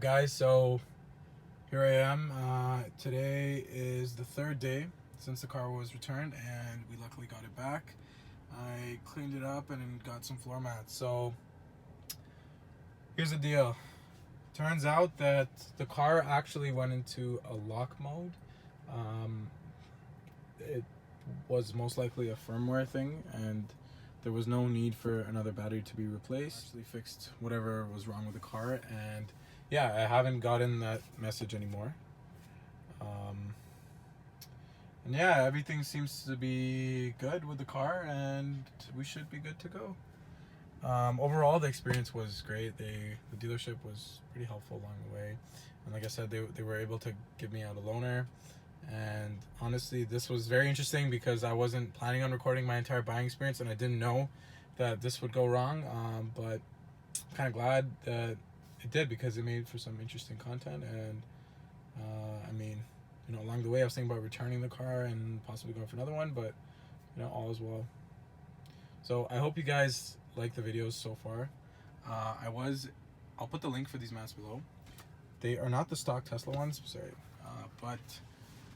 Guys, so here I am. Today is the third day since the car was returned, and we luckily got it back. I cleaned it up and got some floor mats. So here's the deal. Turns out that the car actually went into a lock mode. It was most likely a firmware thing, and there was no need for another battery to be replaced. Actually fixed whatever was wrong with the car, and yeah, I haven't gotten that message anymore. And yeah, everything seems to be good with the car, and we should be good to go. Overall, the experience was great. The dealership was pretty helpful along the way, and like I said, they were able to give me out a loaner. And honestly, this was very interesting because I wasn't planning on recording my entire buying experience, and I didn't know that this would go wrong. But I'm kind of glad that it did, because it made for some interesting content. And I mean, along the way, I was thinking about returning the car and possibly going for another one, but all is well. So I hope you guys like the videos so far. I'll put the link for these mats below. They are not the stock Tesla ones, sorry, but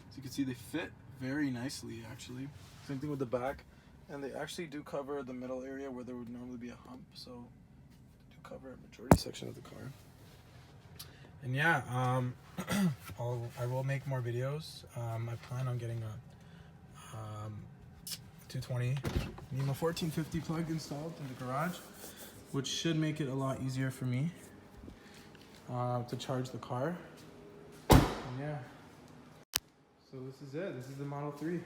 as you can see, they fit very nicely actually. Same thing with the back, and they actually do cover the middle area where there would normally be a hump, so they do cover a majority section of the car. And yeah, I will make more videos. I plan on getting a 220 NEMA 1450 plug installed in the garage, which should make it a lot easier for me to charge the car. And yeah, so this is it. This is the Model 3.